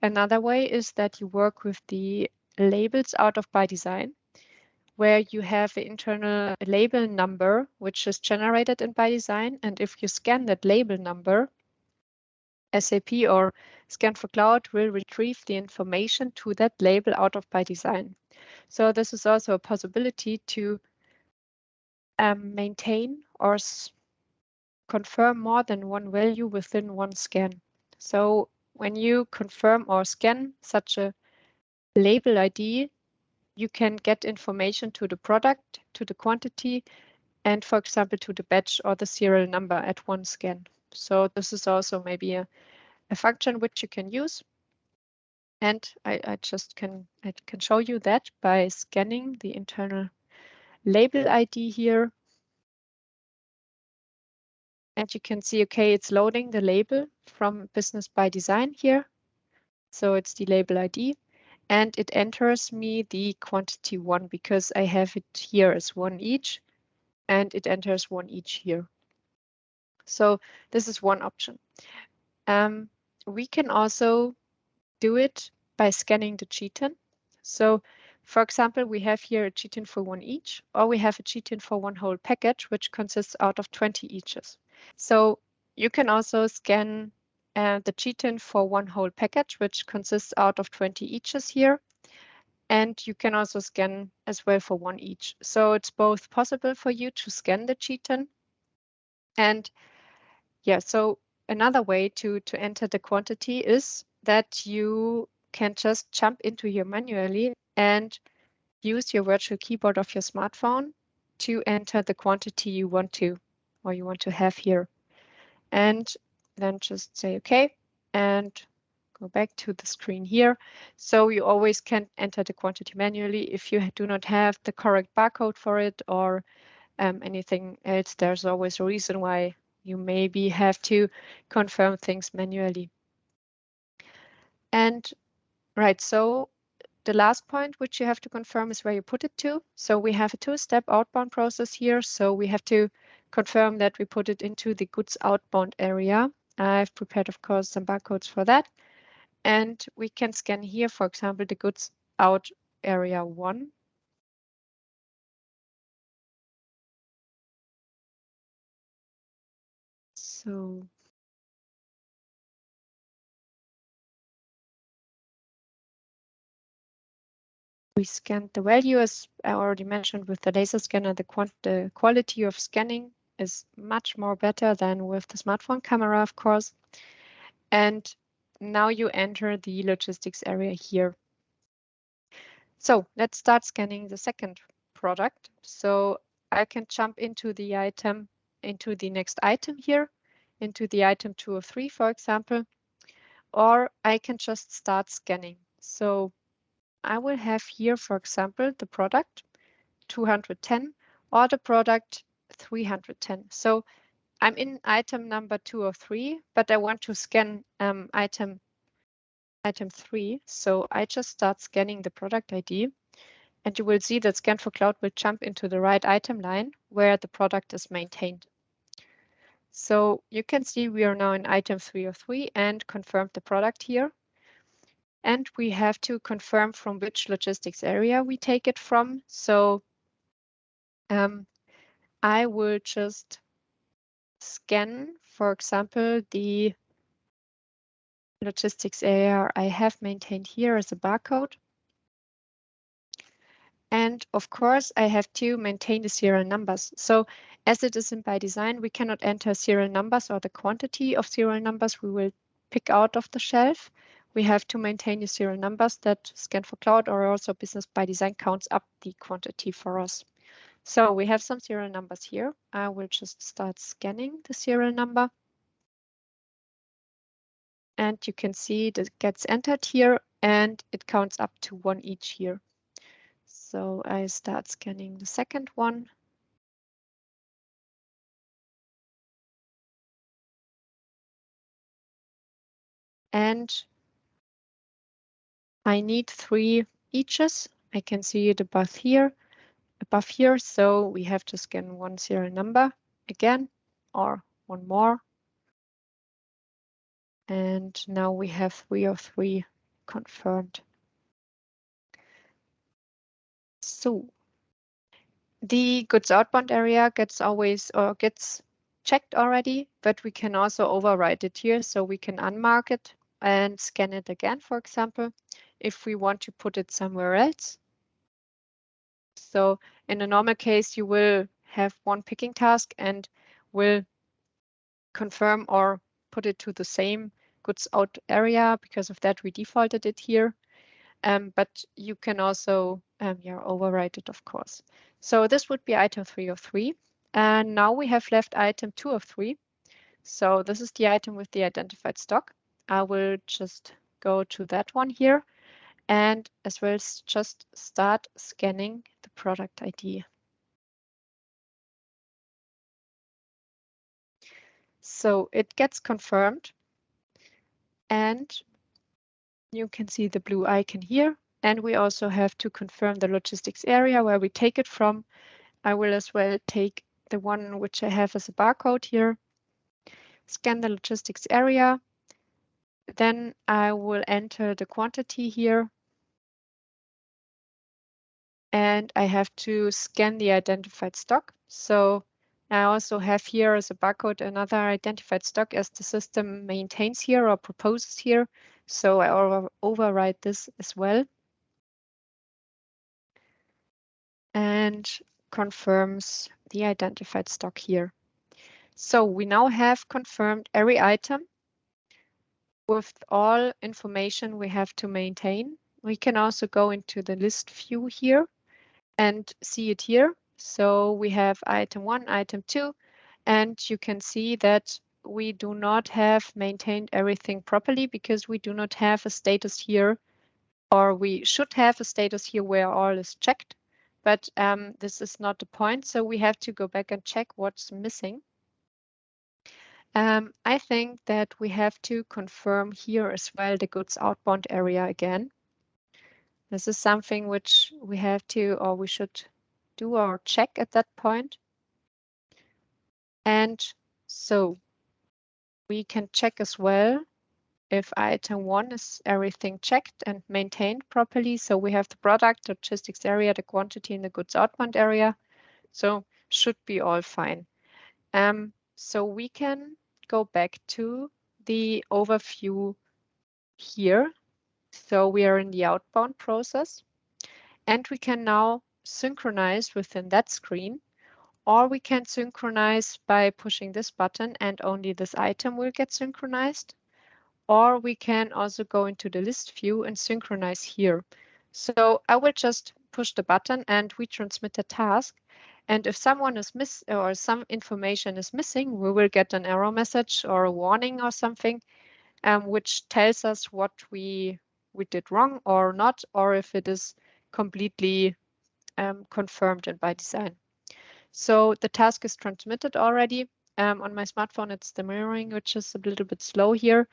Another way is that you work with the labels out of ByDesign, where you have an internal label number, which is generated in ByDesign. And if you scan that label number, SAP or scan4cloud will retrieve the information to that label out of ByDesign. So this is also a possibility to maintain or confirm more than one value within one scan. So when you confirm or scan such a label ID, you can get information to the product, to the quantity, and for example, to the batch or the serial number at one scan. So this is also maybe a function which you can use. And I can show you that by scanning the internal label ID here. And you can see, okay, it's loading the label from Business ByDesign here. So it's the label ID. And it enters me the quantity 1 because I have it here as 1 each. And it enters 1 each here. So this is one option. We can also do it by scanning the cheat-in. So for example, we have here a cheat-in for 1 each, or we have a cheat-in for 1 whole package, which consists out of 20 eaches. So you can also scan the cheat-in for 1 whole package, which consists out of 20 eaches here. And you can also scan as well for 1 each. So it's both possible for you to scan the cheat-in. And yeah, so another way to enter the quantity is that you can just jump into here manually and use your virtual keyboard of your smartphone to enter the quantity you want to have here. And then just say okay and go back to the screen here. So you always can enter the quantity manually if you do not have the correct barcode for it or anything else. There's always a reason why you maybe have to confirm things manually. And right, so the last point which you have to confirm is where you put it to. So we have a 2-step outbound process here. So we have to confirm that we put it into the goods outbound area. I've prepared, of course, some barcodes for that. And we can scan here, for example, the goods out area 1. So we scanned the value, as I already mentioned, with the laser scanner. The quality of scanning is much more better than with the smartphone camera, of course. And now you enter the logistics area here. So let's start scanning the second product. So I can jump into the next item here, into the item 2 or 3, for example, or I can just start scanning. So I will have here, for example, the product 210 or the product 310. So I'm in item number 2 or 3, but I want to scan item 3. So I just start scanning the product ID, and you will see that scan4cloud will jump into the right item line where the product is maintained. So you can see we are now in item 303 and confirmed the product here. And we have to confirm from which logistics area we take it from. So I will just scan, for example, the logistics area I have maintained here as a barcode. And of course, I have to maintain the serial numbers. So as it is in ByDesign, we cannot enter serial numbers or the quantity of serial numbers we will pick out of the shelf. We have to maintain the serial numbers that scan4cloud or also Business ByDesign counts up the quantity for us. So we have some serial numbers here. I will just start scanning the serial number. And you can see that it gets entered here and it counts up to 1 each here. So I start scanning the second one. And I need 3 eaches. I can see it above here. So we have to scan 1 serial number again, or 1 more. And now we have 3 of 3 confirmed. So the goods outbound area gets checked already, but we can also override it here. So we can unmark it and scan it again, for example, if we want to put it somewhere else. So in a normal case, you will have one picking task and will confirm or put it to the same goods out area. Because of that, we defaulted it here. But you can also overwrite it, of course. So this would be item 3 of 3. And now we have left item 2 of 3. So this is the item with the identified stock. I will just go to that one here and as well as just start scanning the product ID. So it gets confirmed, and you can see the blue icon here. And we also have to confirm the logistics area where we take it from. I will as well take the one which I have as a barcode here, scan the logistics area. Then I will enter the quantity here. And I have to scan the identified stock. So I also have here as a barcode another identified stock as the system maintains here or proposes here. So I override this as well. And confirms the identified stock here. So we now have confirmed every item with all information we have to maintain. We can also go into the list view here and see it here. So we have item 1, item 2, and you can see that we do not have maintained everything properly because we do not have a status here, or we should have a status here where all is checked, but this is not the point. So we have to go back and check what's missing. I think that we have to confirm here as well the goods outbound area again. This is something which we have to, or we should do or check at that point. And so we can check as well if item 1 is everything checked and maintained properly. So we have the product, logistics area, the quantity, and the goods outbound area. So should be all fine. So we can go back to the overview here. So we are in the outbound process, and we can now synchronize within that screen, or we can synchronize by pushing this button and only this item will get synchronized. Or we can also go into the list view and synchronize here. So I will just push the button and we transmit a task. And if someone is or some information is missing, we will get an error message or a warning or something, which tells us what we did wrong or not, or if it is completely confirmed in ByDesign. So the task is transmitted already. On my smartphone, it's the mirroring, which is a little bit slow here.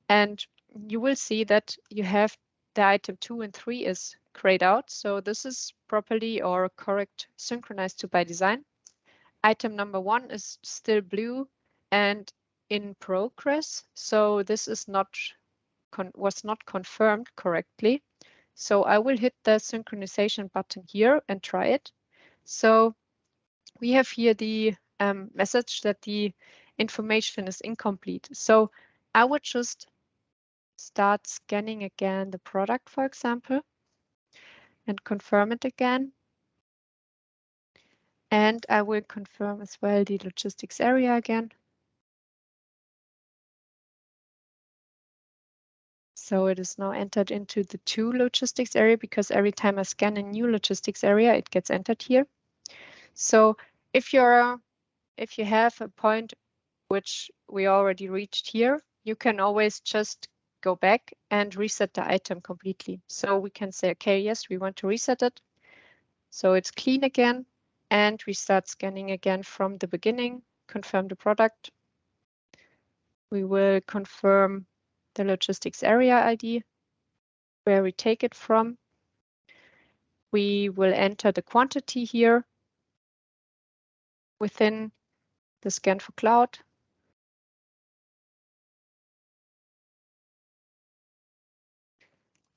And you will see that you have the item 2 and 3 is grayed out. So this is properly or correct synchronized to ByDesign. Item number 1 is still blue and in progress. So this is was not confirmed correctly. So I will hit the synchronization button here and try it. So we have here the message that the information is incomplete. So I would just start scanning again the product, for example, and confirm it again. And I will confirm as well the logistics area again. So it is now entered into the 2 logistics area because every time I scan a new logistics area, it gets entered here. So if you have a point which we already reached here, you can always just go back and reset the item completely. So we can say, okay, yes, we want to reset it. So it's clean again, and we start scanning again from the beginning, confirm the product. We will confirm the logistics area ID, where we take it from. We will enter the quantity here within the scan4cloud.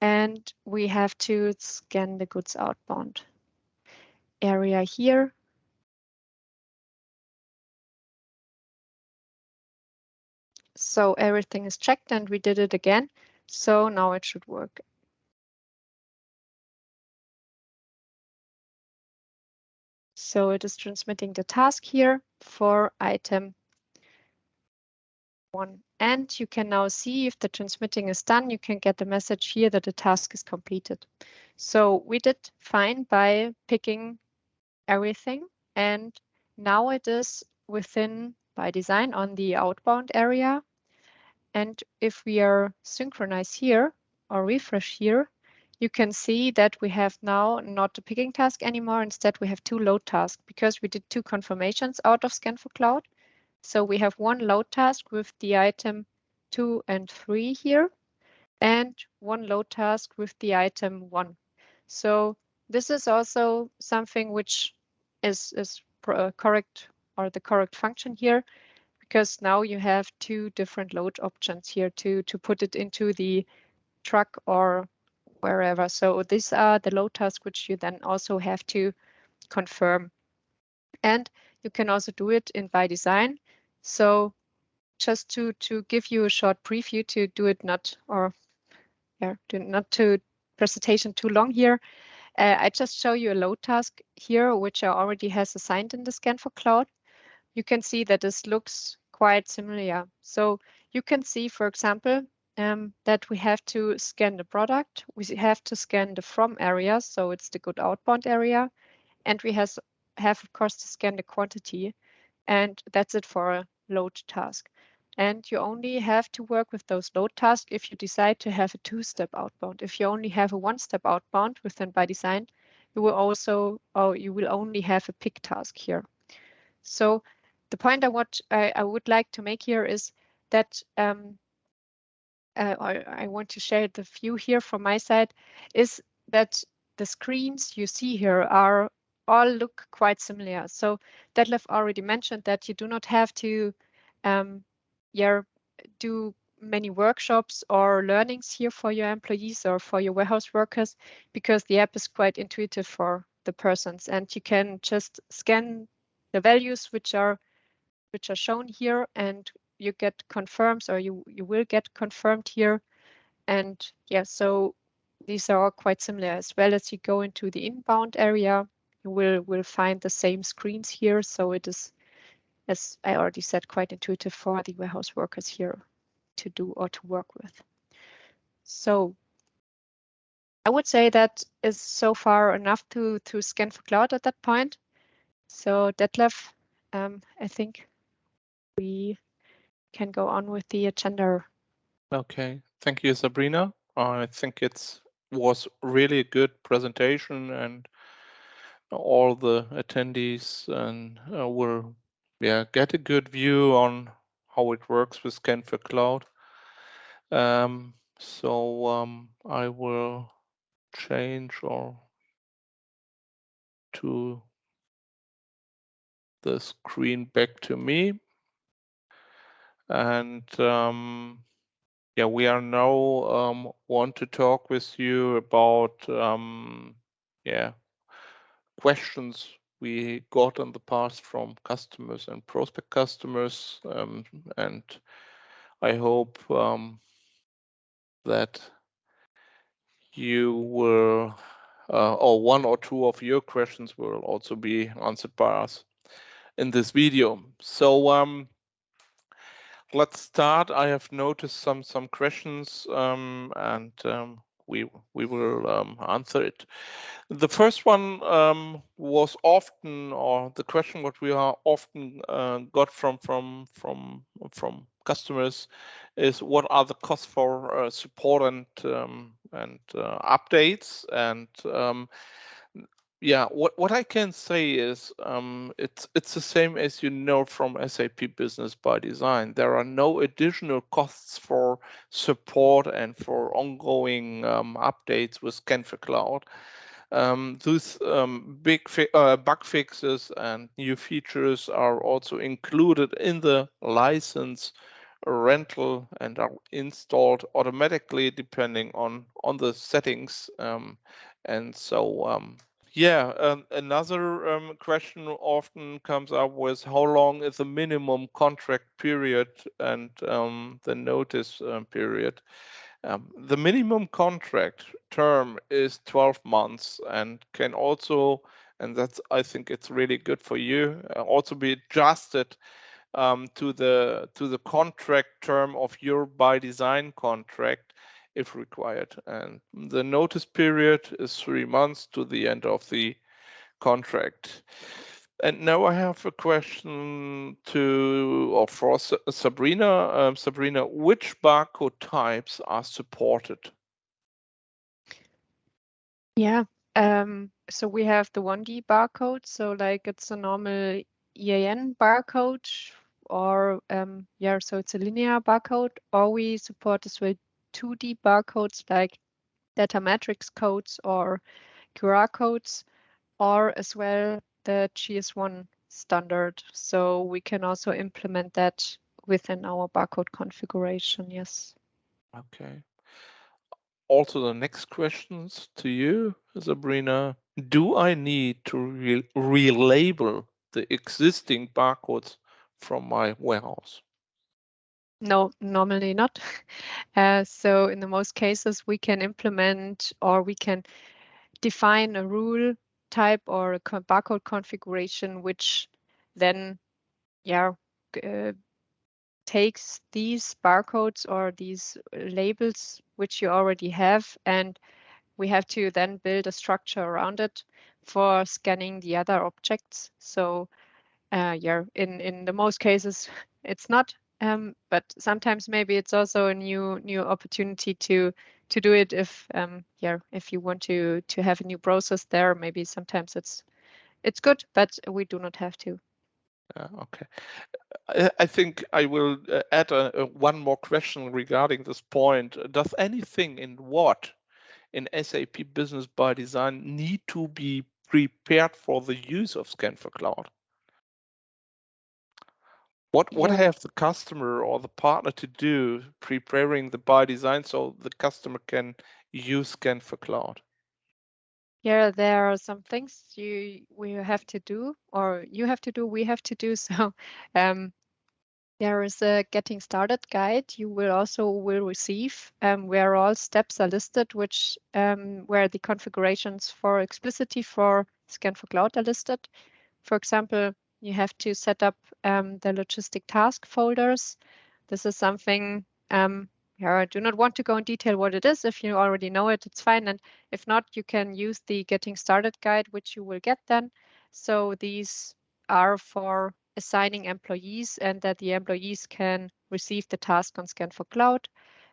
And we have to scan the goods outbound area here. So everything is checked and we did it again. So now it should work. So it is transmitting the task here for item 1. And you can now see if the transmitting is done, you can get the message here that the task is completed. So we did fine by picking everything. And now it is within ByDesign on the outbound area. And if we are synchronized here or refresh here, you can see that we have now not the picking task anymore. Instead, we have 2 load tasks because we did 2 confirmations out of scan4cloud. So we have one load task with the item 2 and 3 here, and one load task with the item 1. So this is also something which is correct, or the correct function here, because now you have two different load options here to put it into the truck or wherever. So these are the load tasks which you then also have to confirm. And you can also do it in ByDesign. So just to give you a short preview to do it not, or yeah, not to presentation too long here, I just show you a load task here, which I already has assigned in the scan4cloud. You can see that this looks quite similar. So you can see, for example, that we have to scan the product. We have to scan the from area, so it's the good outbound area. And we have, of course, to scan the quantity. And that's it for a load task. And you only have to work with those load tasks if you decide to have a two-step outbound. If you only have a one-step outbound within ByDesign, you will also, or you will only have a pick task here. So the point I would like to make here is that I want to share the view here from my side, is that the screens you see here are all look quite similar. So Detlef already mentioned that you do not have to yeah, do many workshops or learnings here for your employees or for your warehouse workers, because the app is quite intuitive for the persons, and you can just scan the values which are shown here, and you get confirms, or you will get confirmed here. And yeah, so these are all quite similar. As well as you go into the inbound area, you will find the same screens here. So it is, as I already said, quite intuitive for the warehouse workers here to do or to work with. So I would say that is so far enough to scan4cloud at that point. So Detlef, I think we can go on with the agenda. Okay, thank you, Sabrina. I think it was really a good presentation, and all the attendees and will get a good view on how it works with scan4cloud. I will change or to the screen back to me, and we are now want to talk with you about questions we got in the past from customers and prospect customers, and I hope that you will, or one or two of your questions will also be answered by us in this video. So let's start. I have noticed some questions, and we will answer it. The first one was often, or the question what we are often got from customers is, what are the costs for support and updates? And what I can say is it's the same as you know from SAP Business ByDesign. There are no additional costs for support and for ongoing updates with scan4cloud. Those big bug fixes and new features are also included in the license rental and are installed automatically depending on the settings. Another question often comes up with, how long is the minimum contract period and the notice period? The minimum contract term is 12 months and can also, and that's, I think it's really good for you, also be adjusted to the contract term of your ByDesign contract if required. And the notice period is 3 months to the end of the contract. And now I have a question for Sabrina. Sabrina, which barcode types are supported? Yeah, so we have the 1D barcode. So like it's a normal EAN barcode or so it's a linear barcode, or we support as well 2D barcodes like data matrix codes or QR codes, or as well the GS1 standard. So we can also implement that within our barcode configuration, yes. Okay. Also, the next questions to you, Sabrina. Do I need to relabel the existing barcodes from my warehouse? No, normally not. So in the most cases, we can implement or we can define a rule type or a barcode configuration, which then, takes these barcodes or these labels which you already have, and we have to then build a structure around it for scanning the other objects. So in the most cases it's not, but sometimes maybe it's also a new opportunity to do it if you want to have a new process there. Maybe sometimes it's good, but we do not have to. Okay. I think I will add one more question regarding this point. Does anything in SAP Business by Design need to be prepared for the use of scan4cloud? What Yeah, have the customer or the partner to do preparing the by design so the customer can use scan4cloud? yeah, there are some things we have to do, or you have to do, we have to do. So um, there is a getting started guide you will receive, where all steps are listed, which where the configurations for explicitly for scan4cloud are listed. For example, you have to set up the logistic task folders. This is something, I do not want to go in detail what it is. If you already know it, it's fine. And if not, you can use the getting started guide, which you will get then. So these are for assigning employees and that the employees can receive the task on scan4cloud.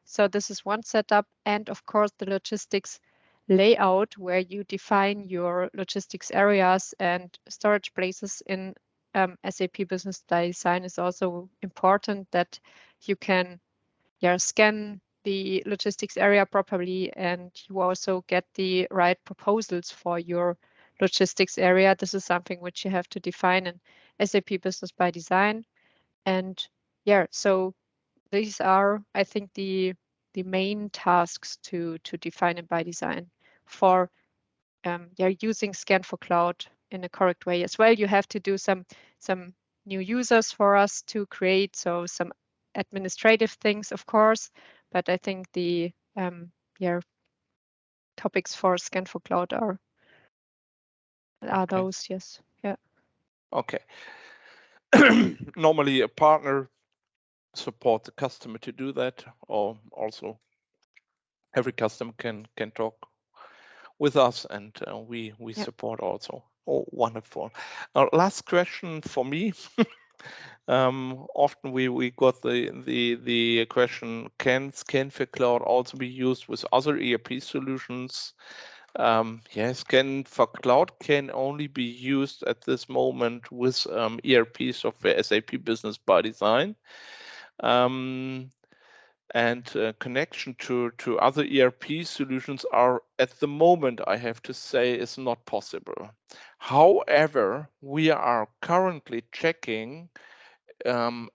So this is one setup. And of course, the logistics layout where you define your logistics areas and storage places in SAP Business Design is also important, that you can scan the logistics area properly and you also get the right proposals for your logistics area. This is something which you have to define in SAP Business by Design. And so these are, I think, the main tasks to define it by design for using scan4cloud in a correct way as well. You have to do some new users for us to create, so some administrative things, of course. But I think the yeah topics for scan4cloud are Okay. those. Yes. Yeah. Okay. Normally a partner support the customer to do that, or also every customer can talk with us, and we Yeah. support also. Oh, wonderful. Last question for me. Often we got the question: can scan4cloud also be used with other ERP solutions? Yes, scan4cloud can only be used at this moment with ERP software SAP Business by Design. And connection to other ERP solutions are at the moment, I have to say, is not possible. However, we are currently checking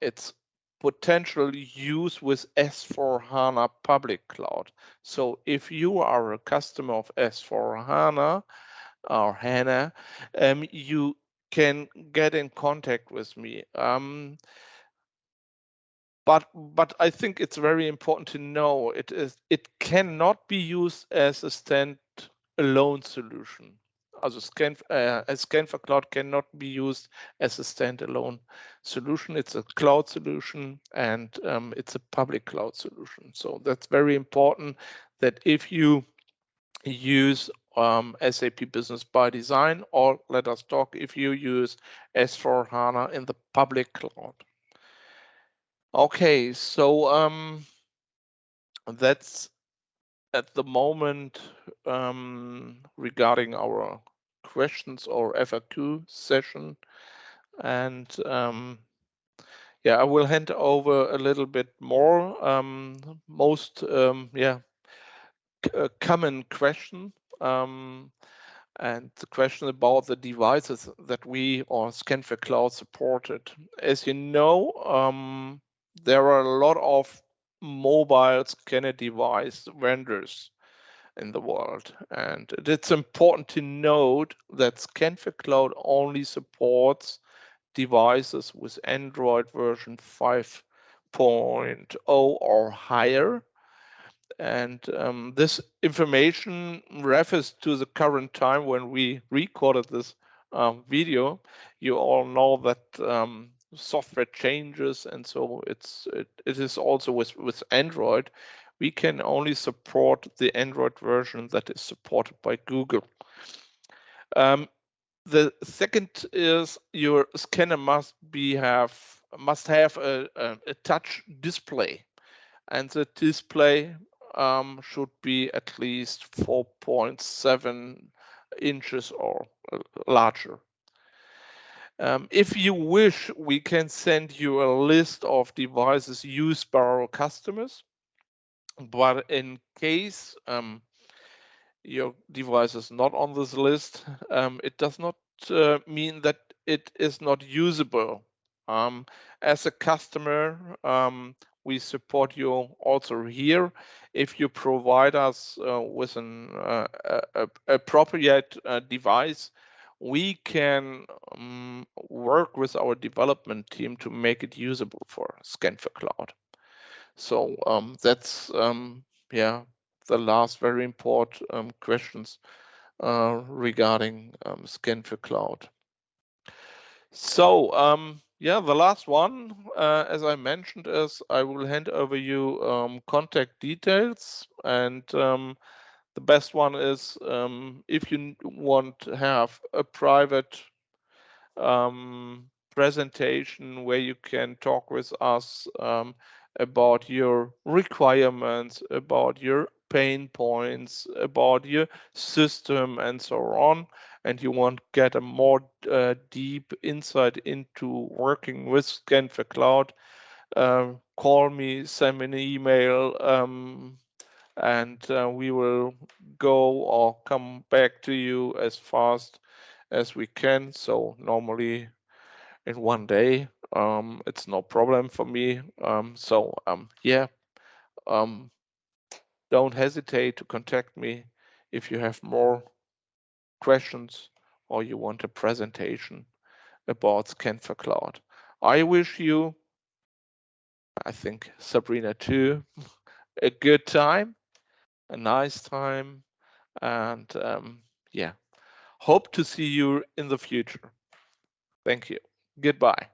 its potential use with S4HANA public cloud. So if you are a customer of S4HANA or HANA, you can get in contact with me. But I think it's very important to know it cannot be used as a standalone solution. Also scan4cloud cannot be used as a standalone solution. It's a cloud solution, and it's a public cloud solution. So that's very important, that if you use SAP Business by Design, or let us talk, if you use S4HANA in the public cloud. Okay, so that's at the moment regarding our questions or FAQ session. And Yeah, I will hand over a little bit more. Most common question, and the question about the devices that we or scan4cloud supported. As you know, there are a lot of mobile scanner device vendors in the world, and it's important to note that scan4cloud only supports devices with Android version 5.0 or higher. And this information refers to the current time when we recorded this video. You all know that software changes, and so it is also with Android. We can only support the Android version that is supported by Google. The second is your scanner must have a touch display, and the display should be at least 4.7 inches or larger. If you wish, we can send you a list of devices used by our customers, but in case your device is not on this list, it does not mean that it is not usable. As a customer, we support you also here. If you provide us with an appropriate device, we can work with our development team to make it usable for scan4cloud. So that's the last very important questions regarding scan4cloud. So the last one, as I mentioned, is I will hand over you contact details, and the best one is if you want to have a private presentation where you can talk with us about your requirements, about your pain points, about your system, and so on, and you want to get a more deep insight into working with scan4cloud, call me, send me an email, and we will go or come back to you as fast as we can. So normally in one day, it's no problem for me. Um, don't hesitate to contact me if you have more questions or you want a presentation about scan4cloud. I wish you, I think Sabrina too, a good time, a nice time, and hope to see you in the future. Thank you. Goodbye.